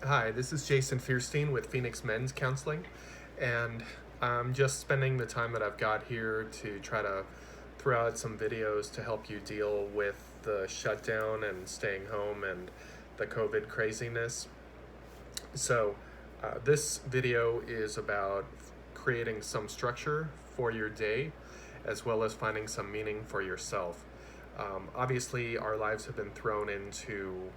Hi, this is Jason Fierstein with Phoenix Men's Counseling, and I'm just spending the time that I've got here to try to throw out some videos to help you deal with the shutdown and staying home and the COVID craziness. This video is about creating some structure for your day as well as finding some meaning for yourself. Obviously, our lives have been thrown into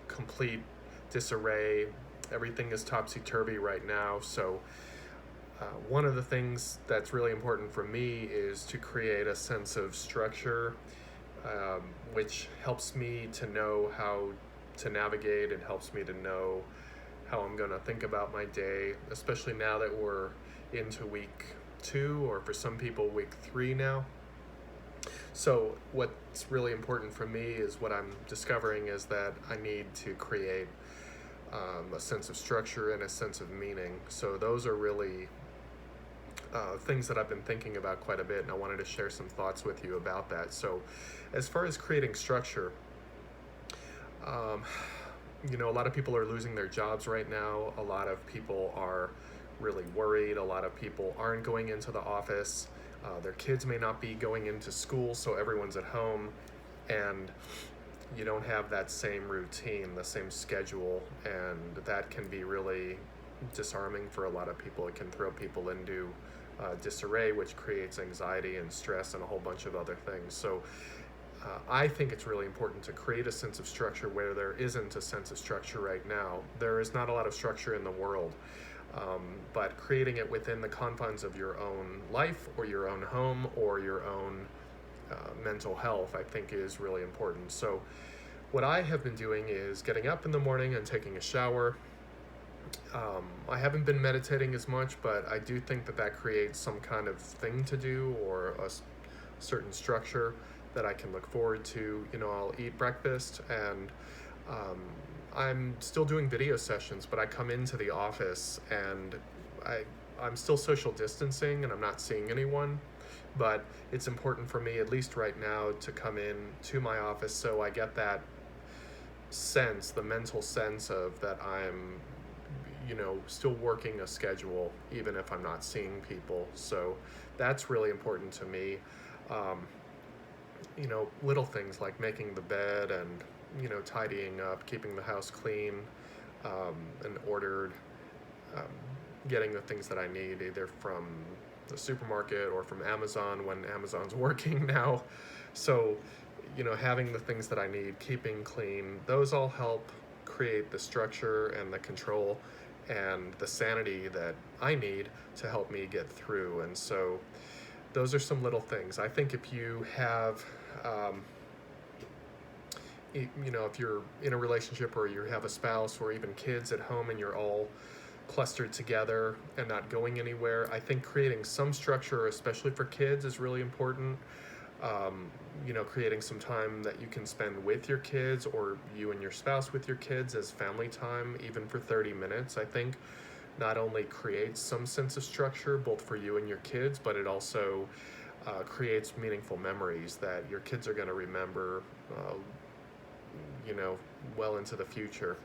complete disarray. Everything is topsy turvy right now. One of the things that's really important for me is to create a sense of structure, which helps me to know how to navigate. It helps me to know how I'm going to think about my day, especially now that we're into week 2, or for some people, week 3 now. So, what's really important for me is what I'm discovering is that I need to create a sense of structure and a sense of meaning. So, those are really things that I've been thinking about quite a bit, and I wanted to share some thoughts with you about that. So, as far as creating structure, um, a lot of people are losing their jobs right now. A lot of people are really worried. A lot of people aren't going into the office. Their kids may not be going into school, so everyone's at home, and you don't have that same routine, the same schedule, and that can be really disarming for a lot of people. It can throw people into disarray, which creates anxiety and stress and a whole bunch of other things. I think it's really important to create a sense of structure where there isn't a sense of structure right now. There is not a lot of structure in the world, but creating it within the confines of your own life or your own home or your own mental health, I think, is really important. So, what I have been doing is getting up in the morning and taking a shower. I haven't been meditating as much, but I do think that that creates some kind of thing to do or a certain structure that I can look forward to. I'll eat breakfast, and um, I'm still doing video sessions, but I come into the office and I, I'm still social distancing and I'm not seeing anyone. But it's important for me, at least right now, to come in to my office so I get that sense, the mental sense of that I'm still working a schedule even if I'm not seeing people. So that's really important to me. Um, Little things like making the bed and tidying up, keeping the house clean and ordered, um, getting the things that I need either from the supermarket or from Amazon when Amazon's working now. So, having the things that I need, keeping clean, those all help create the structure and the control and the sanity that I need to help me get through. And so, those are some little things. I think if you have, um, if you're in a relationship or you have a spouse or even kids at home and you're all clustered together and not going anywhere, I think creating some structure, especially for kids, is really important. Creating some time that you can spend with your kids or you and your spouse with your kids as family time, even for 30 minutes, I think not only creates some sense of structure both for you and your kids, but it also creates meaningful memories that your kids are going to remember, you know, well into the future,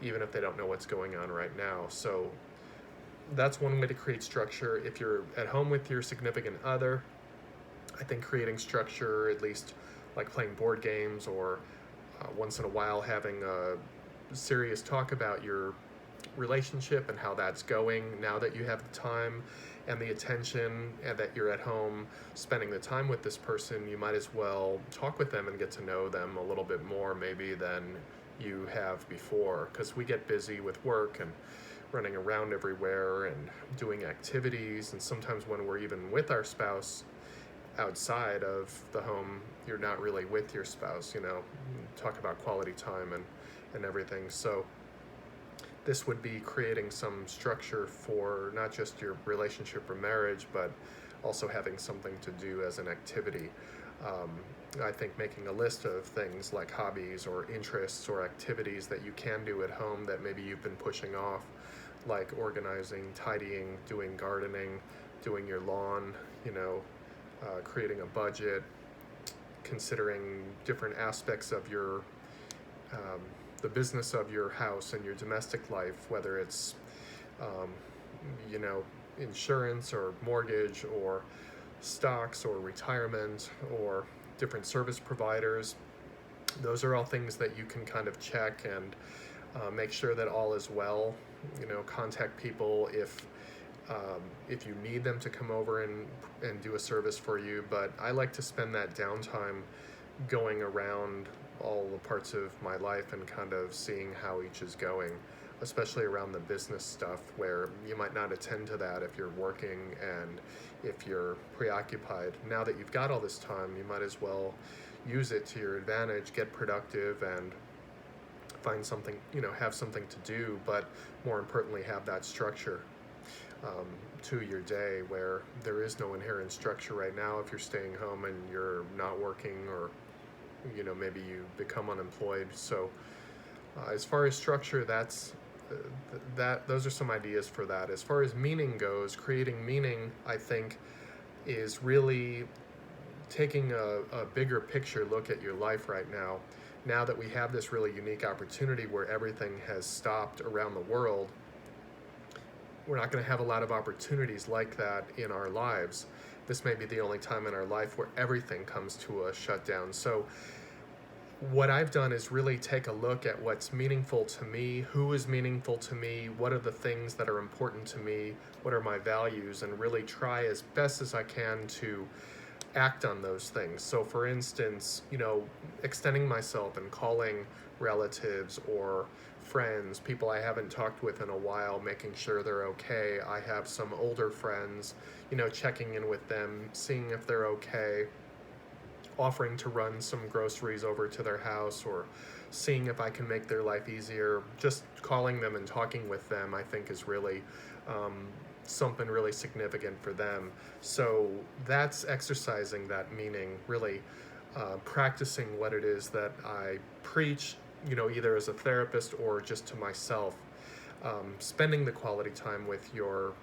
even if they don't know what's going on right now. So that's one way to create structure. If you're at home with your significant other, I think creating structure, at least like playing board games or once in a while having a serious talk about your relationship and how that's going now that you have the time and the attention and that you're at home spending the time with this person, you might as well talk with them and get to know them a little bit more maybe than you have before, because we get busy with work and running around everywhere and doing activities, and sometimes when we're even with our spouse outside of the home, you're not really with your spouse, talk about quality time and everything. So this would be creating some structure for not just your relationship or marriage, but also having something to do as an activity. Um, I think making a list of things like hobbies or interests or activities that you can do at home that maybe you've been pushing off, like organizing, tidying, doing gardening, doing your lawn, creating a budget, considering different aspects of your um, the business of your house and your domestic life, whether it's, um, you know, insurance or mortgage or stocks or retirement or different service providers. Those are all things that you can kind of check and make sure that all is well. You know, contact people if you need them to come over and do a service for you. But I like to spend that downtime going around all the parts of my life and kind of seeing how each is going, especially around the business stuff where you might not attend to that if you're working and if you're preoccupied. Now that you've got all this time, you might as well use it to your advantage, get productive, and find something, you know, have something to do, but more importantly, have that structure to your day, where there is no inherent structure right now if you're staying home and you're not working, or, you know, maybe you become unemployed. So as far as structure, those are some ideas for that. As far as meaning goes, creating meaning, I think, is really taking a bigger picture look at your life right now. Now that we have this really unique opportunity where everything has stopped around the world, we're not going to have a lot of opportunities like that in our lives. This may be the only time in our life where everything comes to a shutdown. So what I've done is really take a look at what's meaningful to me, who is meaningful to me, what are the things that are important to me, what are my values, and really try as best as I can to act on those things. So for instance, you know, extending myself and calling relatives or friends, people I haven't talked with in a while, making sure they're okay. I have some older friends, you know, checking in with them, seeing if they're okay, offering to run some groceries over to their house, or seeing if I can make their life easier. Just calling them and talking with them, I think, is really something really significant for them. So that's exercising that meaning, really practicing what it is that I preach, you know, either as a therapist or just to myself. Spending the quality time with your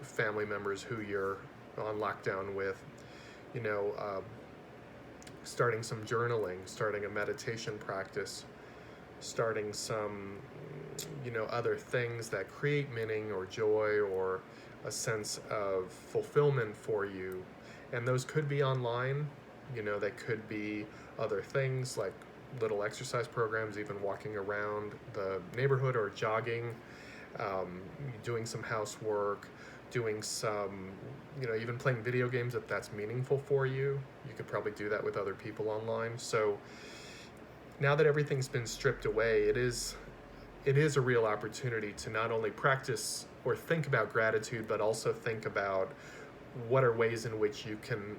family members who you're on lockdown with, you know, starting some journaling, starting a meditation practice, starting some, you know, other things that create meaning or joy or a sense of fulfillment for you. And those could be online, you know, they could be other things like little exercise programs, even walking around the neighborhood or jogging, doing some housework, doing some, you know, even playing video games if that's meaningful for you. You could probably do that with other people online. So now that everything's been stripped away, it is a real opportunity to not only practice or think about gratitude, but also think about what are ways in which you can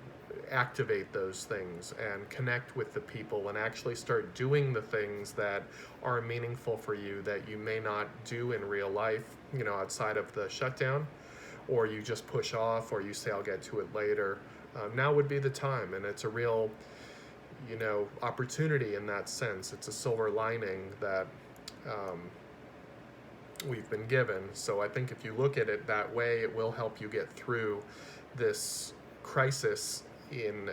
activate those things and connect with the people and actually start doing the things that are meaningful for you that you may not do in real life, you know, outside of the shutdown, or you just push off, or you say, I'll get to it later. Now would be the time, and it's a real, you know, opportunity in that sense. It's a silver lining that we've been given. So I think if you look at it that way, it will help you get through this crisis in,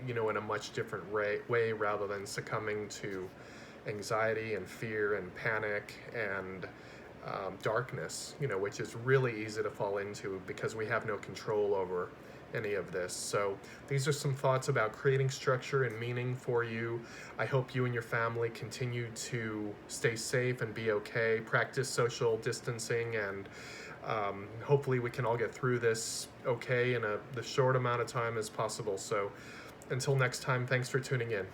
you know, in a much different way, rather than succumbing to anxiety and fear and panic and darkness, you know, which is really easy to fall into because we have no control over any of this. So these are some thoughts about creating structure and meaning for you. I hope you and your family continue to stay safe and be okay, practice social distancing, and hopefully we can all get through this okay in the short amount of time as possible. So until next time, thanks for tuning in.